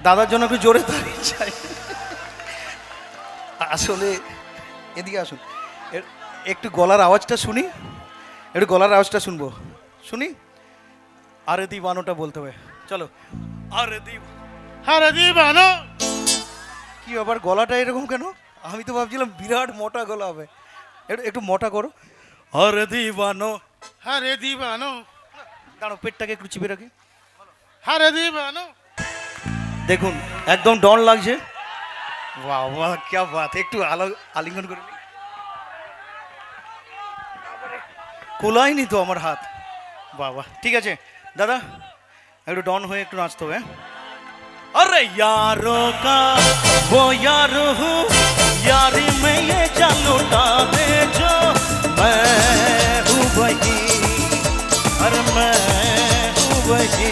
দাদার জন্য একটু জোরে তালি চাই। আসলে এদিকে আসুন, একটু গলার আওয়াজটা শুনি, একটু গলার আওয়াজটা শুনবো, শুনি। আরে দিবানোটা বলতে হবে, চলো। আরে দিবানো। কি আবার গলাটা এরকম কেন? আমি তো ভাবছিলাম বিরাট মোটা গলা হবে। একটু মোটা করো। আরে দিবানো, আরে দিবানো, দাঁড়ো পেটটাকে একটু চিপে রাখি। আরে দিবানো। দেখুন একদম ডন লাগছে। বাহ বাহ, क्या बात, একটু আলিঙ্গন করে নি। কোলাইনি তো আমার হাত। বাবা ঠিক আছে দাদা, একটু ডন হয়ে একটু নাচতে হবে। अरे यारों का वो यार हूँ, यारी में ये जान लुटा दे जो मैं हूँ वही, अरे मैं हूँ वही।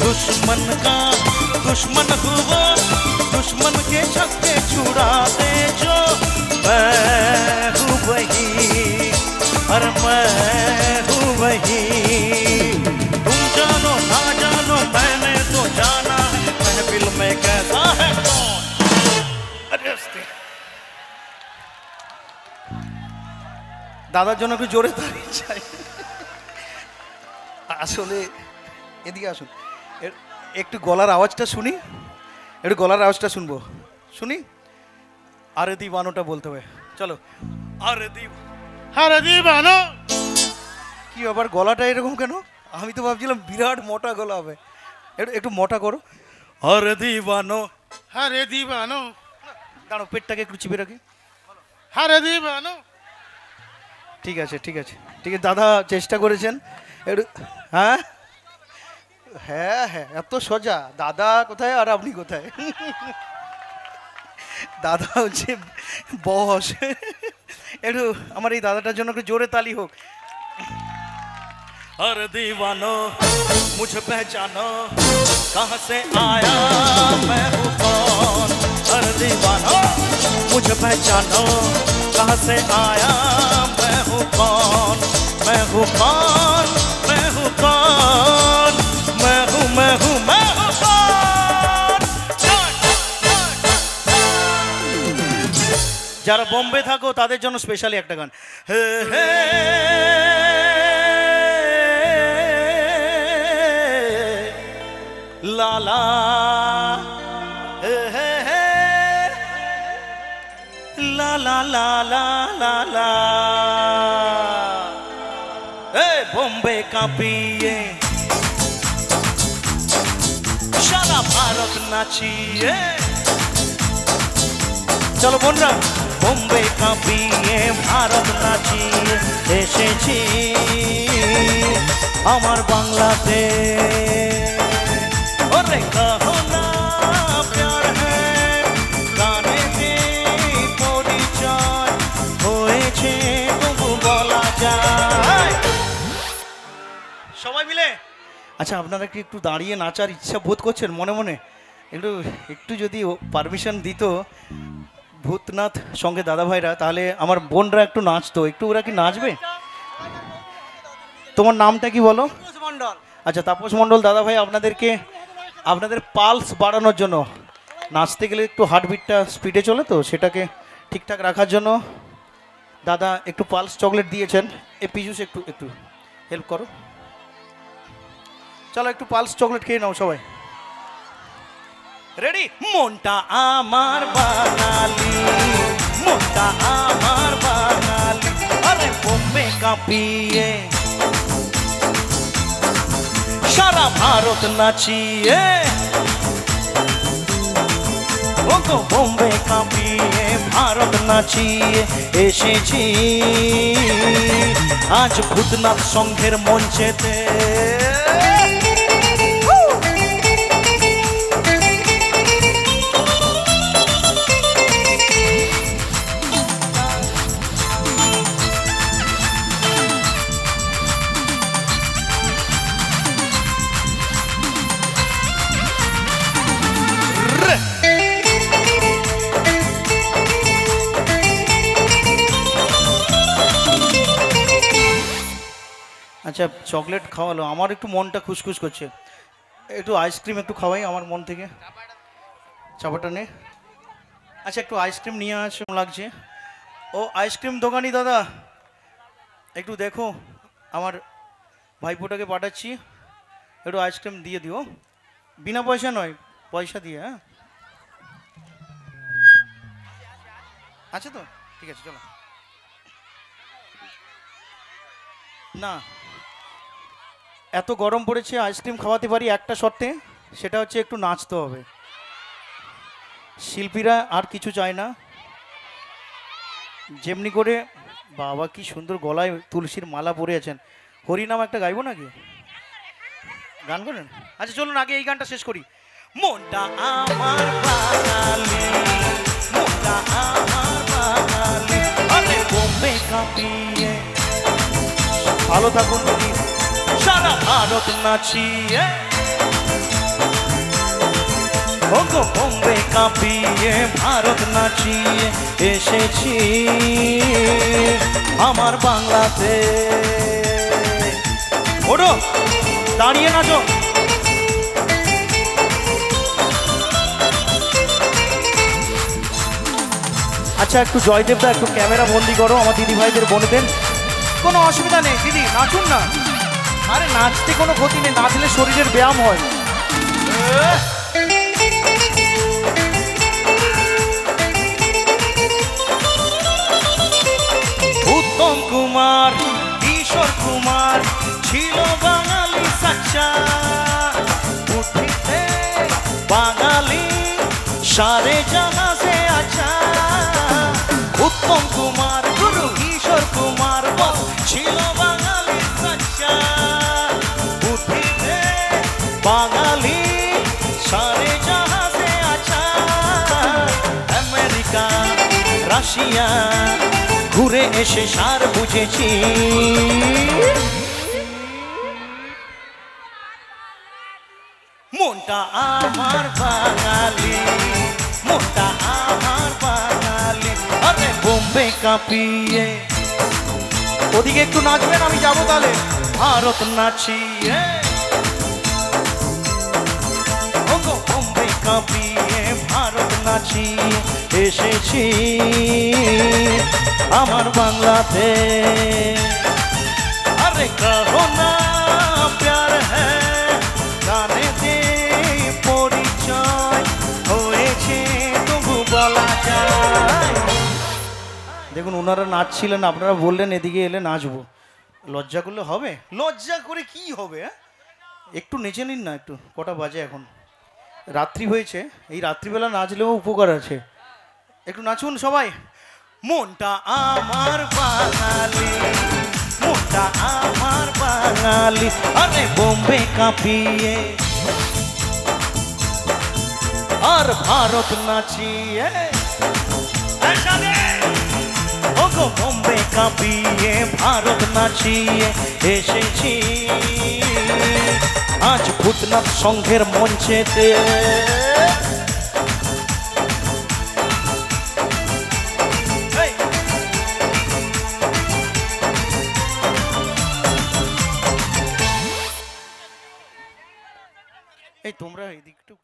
दुश्मन का दुश्मन हूँ वो, दुश्मन के छक्के छुड़ा दे जो मैं हूँ वही, अरे मैं हूँ वही। तुम जानो ना जानो मैंने तो जाना है, महफिल में कैसा है कौन। अरे দাদার জন্য একটু জোরে তালি চাই। আসলে এদিকে আসুন, একটু গলার আওয়াজটা শুনি, একটু গলার আওয়াজটা শুনবো, শুনি। আরে দিবানোটা বলতে হবে, চলো। আরে দিবানো। কি আবার গলাটা এরকম কেন? আমি তো ভাবছিলাম বিরাট মোটা গলা হবে। একটু মোটা করো। আরে দিবানো, আরে দিবানো, দাঁড়ো পেটটাকে একটু চিপে রাখি। আরে দিবানো। ঠিক আছে ঠিক আছে ঠিক আছে, দাদা চেষ্টা করেছেন একটু। হ্যাঁ হ্যাঁ হ্যাঁ, এত সোজা। দাদা কোথায় আর আপনি কোথায়? দাদা হচ্ছে বস। একটু আমার এই দাদাটার জন্য একটু জোরে তালি হোক। अरे दीवानो मुझे पहचानो, कहाँ से आया मैं हूँ कौन। अरे दीवानो मुझे पहचानो, कहाँ से आया मैं हूँ कौन। मैं हूँ कौन, मैं हूँ कौन, मैं हूँ मैं हूँ मैं हूँ कौन। যারা বোম্বে থাকো তাদের জন্য স্পেশালি একটা গান। হে হে লা লা, হে হে হে লা লা লা লা লা লা। এ বোম্বে কাঁপিয়ে সারা ভারত নাচিয়ে, চলো বোনরা। বোম্বে কাঁপিয়ে ভারত নাচিয়ে এসেছি আমার বাংলাতে। ওরে কহো না প্যার হ্যায়, গানেতে পরিচয় হয়েছে তবু বলা যায়। সবাই মিলে আচ্ছা, আপনারা কি একটু দাঁড়িয়ে নাচার ইচ্ছা বোধ করছেন মনে মনে? একটু একটু যদি পারমিশন দিত ভূতনাথ সঙ্গে দাদা ভাইরা, তাহলে আমার বোনরা একটু নাচতো। একটু ওরা কি নাচবে? তোমার নামটা কি বলো? আচ্ছা তাপস মণ্ডল। দাদা ভাই আপনাদেরকে আপনাদের পালস বাড়ানোর জন্য, নাচতে গেলে একটু হার্টবিটটা স্পিডে চলে তো, সেটাকে ঠিকঠাক রাখার জন্য দাদা একটু পালস চকলেট দিয়েছেন। এ পীযুষ একটু একটু হেল্প করো। চলো একটু পালস চকলেট খেয়ে নাও সবাই। রেডি? মনটা আমার বাঙালি, মনটা আমার বাঙালি, আরে বোম্বে কাঁপিয়ে সারা ভারত নাচিয়ে। ও গো বোম্বে কাঁপিয়ে ভারত নাচিয়ে এসেছি আজ ভূতনাথ সংঘের মঞ্চেতে। আচ্ছা চকলেট খাওয়ালো, আমার একটু মনটা খুশখুশ করছে, একটু আইসক্রিম একটু খাওয়াই আমার মন থেকে। চাপাটা নে। আচ্ছা একটু আইসক্রিম নিয়ে আসো, লাগছে। ও আইসক্রিম দোকানি দাদা, একটু দেখো আমার ভাইপোটাকে পাঠাচ্ছি, একটু আইসক্রিম দিয়ে দিও, বিনা পয়সা নয়, পয়সা দিয়ে। হ্যাঁ আচ্ছা তো ঠিক আছে চলো। না এত গরম পড়েছে, আইসক্রিম খাওয়াতে পারি একটা শর্তে, সেটা হচ্ছে একটু নাচতে হবে। শিল্পীরা আর কিছু চায় না, যেমনি করে। বাবা কি সুন্দর গলায় তুলসীর মালা পরে আছেন, হরিনাম একটা গাইবো নাকি, গান করেন? আচ্ছা চলুন আগে এই গানটা শেষ করি। মনটা আমার বাঙালি, মনটা আমার বাঙালি, আরে বোম্বে কাঁপিয়ে, ভালো থাকুন দিদি, সারা ভারত নাচিয়ে, ওগো বোম্বে কাঁপিয়ে ভারত নাচিয়ে এসেছি আমার বাংলাতে। ওঠো দাঁড়িয়ে নাচো। আচ্ছা একটু জয়দেবদা একটু ক্যামেরা বন্দি করো আমার দিদি ভাইদের বোনেদের। কোনো অসুবিধা নেই দিদি, নাচুন না, আরে নাচতে কোনো ক্ষতি নেই, নাচলে শরীরের ব্যায়াম হয়। উত্তম কুমার কিশোর কুমার ছিল বাঙালি সাচ্চা, উঠিতে বাঙালি সারে জাহাজে আচ্ছা। উত্তম কুমার গুরু কিশোর কুমার ছিল বাঙালি সাচ্চা, উঠিতে বাঙালি সারে জাহাজে আচ্ছা। আমেরিকা রাশিয়া ঘুরে এসে সার বুঝেছি, মনটা আমার বাঙালি, মনটা আমার বাঙালি, আরে বোম্বে কাঁপিয়ে। ওদিকে একটু নাচবেন, আমি যাবো তাহলে ভারত নাচিয়ে, ওগো বোম্বে কাঁপিয়ে ভারত নাচিয়ে এসেছি আমার বাংলাতে। আরে কহো না প্যার হ্যায়, গানেতে পরিচয় হয়েছে তবু বলা যায়। দেখুন ওনারা নাচছিলেন, আপনারা বললেন এদিকে এলে নাচবো, লজ্জা করলে হবে? লজ্জা করে কি হবে? একটু নেচে নিন না, একটু কটা বাজে এখন, রাত্রি হয়েছে, এই রাত্রিবেলা নাচলেও উপকার আছে, একটু নাচুন সবাই। মনটা আমার বাঙালি, মনটা আমার বাঙালি, আরে বোম্বে কাঁপিয়ে আর ভারত নাচিয়ে, ওগো বোম্বে কাঁপিয়ে ভারত নাচিয়ে এসেছি আজ ভূতনাথ সংঘের মঞ্চেতে। এই তোমরা এদিকটু